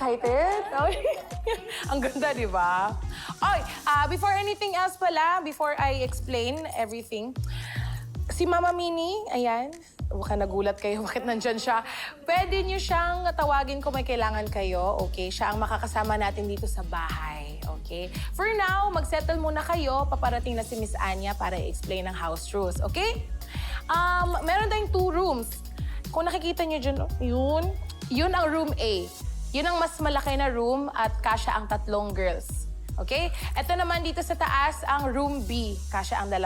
excited? Ang ganda, di ba? Oy, before anything else pala, before I explain everything, si Mama Mini, ayan, baka nagulat kayo, bakit nandyan siya? Pwede niyo siyang tawagin kung may kailangan kayo, okay? Siya ang makakasama natin dito sa bahay, okay? For now, mag-settle muna kayo. Paparating na si Miss Anya para i-explain ang house rules, okay? Meron tayong 2 rooms. Kung nakikita niyo dyan, yun ang room A. Yun ang mas malaki na room at kasya ang 3 girls. Okay? Ito naman dito sa taas, ang room B. Kasya ang 2.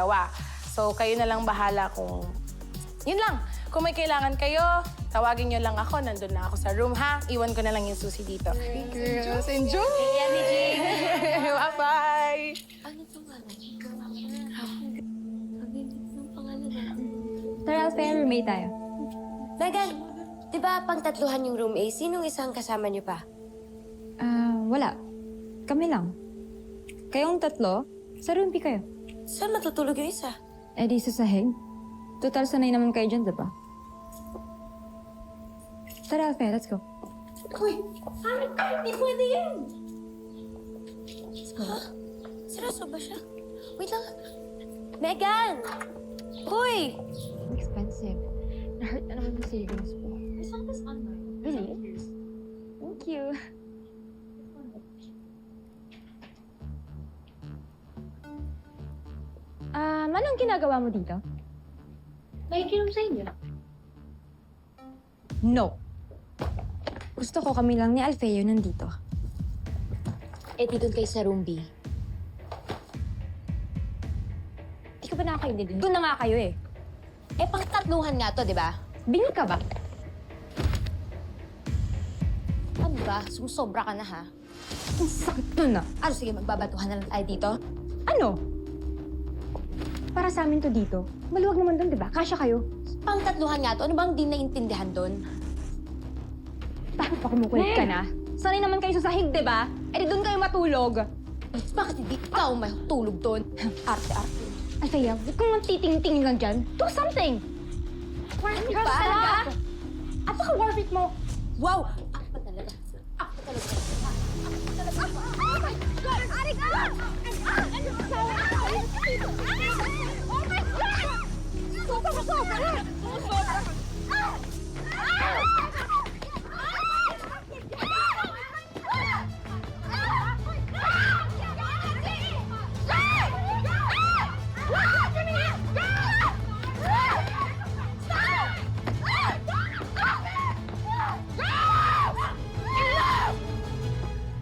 So, kayo na lang bahala kung... Yun lang. Kung may kailangan kayo, tawagin nyo lang ako. Nandun na ako sa room, ha? Iwan ko na lang yung susi dito. Hey, girls, enjoy! Yan ni Jing. Bye-bye! Ano itong pangalan natin? Tara, Alfea, roommate tayo. Megan, di ba pang 3 yung room A? Sinong isang kasama niyo pa? Wala. Kami lang. Kayong 3, sa room B kayo. Saan matutulog yung isa? Eh di sa sahig. Total, sanay naman kayo dyan, diba? Tara, Alfea, let's go. Uy, hindi pwede yan. Ha? Seryoso ba siya? Wait lang. Megan! Uy! Expensive. Na-hurt na naman yung savings ko. I saw this online. Really? Thank you. Anong ginagawa mo dito? Nakikinom sa inyo. No. Gusto ko kami lang ni Alfeo nandito. Eh, di doon kayo sa room B. Di ka ba nakakaintindi? Doon na nga kayo eh. Eh, pang 3 nga to, di ba? Bingi ka ba? Ano ba? Sumusobra ka na, ha? Ang sakit nun ah. Ano, sige, magbabatuhan na lang tayo dito? Ano? Para sa amin to dito. Maluwag naman doon, di ba? Kasya kayo. Pang 3 nga to. Ano bang di naintindihan doon? Bakit pa kumukulit ka na? Sanay naman kayo sa sahig, di ba? Eh di doon kayo matulog. Bakit hindi ikaw may tulog doon? Arte-arte. Alfea, huwag kang titing-tingin lang dyan. Do something! Worth it Girls, ba? talaga? At saka worth it mo. Wow! Ako pa talaga. Ako talaga. Ako talaga. Oh my God! Arik ka! Oh my God! Sobra!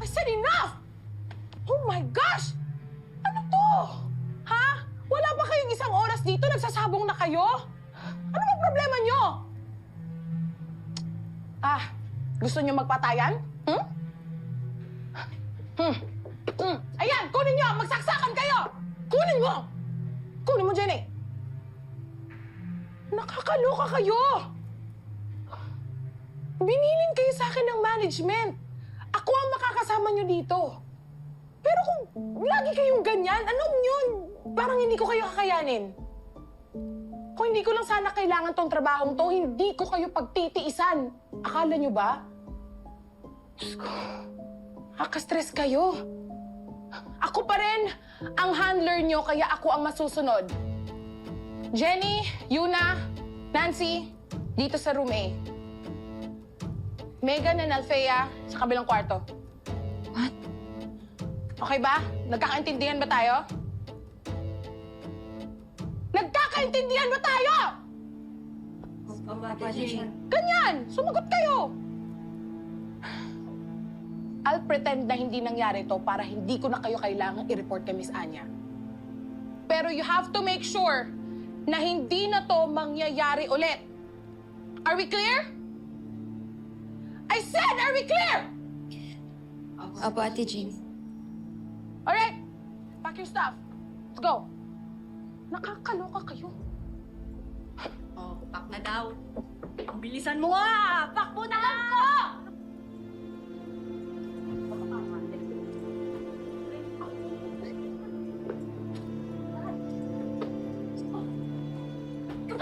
I said enough! Oh my gosh! Ano to? Ha? Wala ba kayong 1 oras dito? Nagsasabong na kayo? Ano bang problema nyo? Gusto nyo magpatayan? Ayan, kunin nyo! Magsaksakan kayo! Kunin mo! Kunin mo, Jenny! Nakakaloka kayo! Binilin kayo sa akin ng management. Ako ang makakasama nyo dito. Pero kung lagi kayong ganyan, anong yun? Parang hindi ko kayo kakayanin. Kung hindi ko lang sana kailangan tong trabahong to, hindi ko kayo pagtitiisan. Akala nyo ba? Diyos ko, nakaka-stress kayo. Ako pa rin ang handler nyo, kaya ako ang masusunod. Jenny, Yuna, Nancy, dito sa room A. Megan and Alfea sa kabilang kwarto. What? Okay ba? Nagkakaintindihan ba tayo? Nagkakaintindihan ba tayo? Ganyan! Sumagot kayo! I'll pretend na hindi nangyari to para hindi ko na kayo kailangang i-report kay Miss Anya. Pero you have to make sure na hindi na to mangyayari ulit. Are we clear? I said, are we clear? Opo, Ate Jing. Alright, pack your stuff. Let's go. Nakakaloka kayo. Oh, pack na daw. Ang bilisan mo nga! Pack mo na!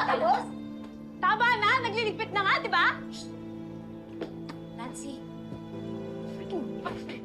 Tapos? Tama na! Nagliligpit na nga, di ba? Nancy, Pak!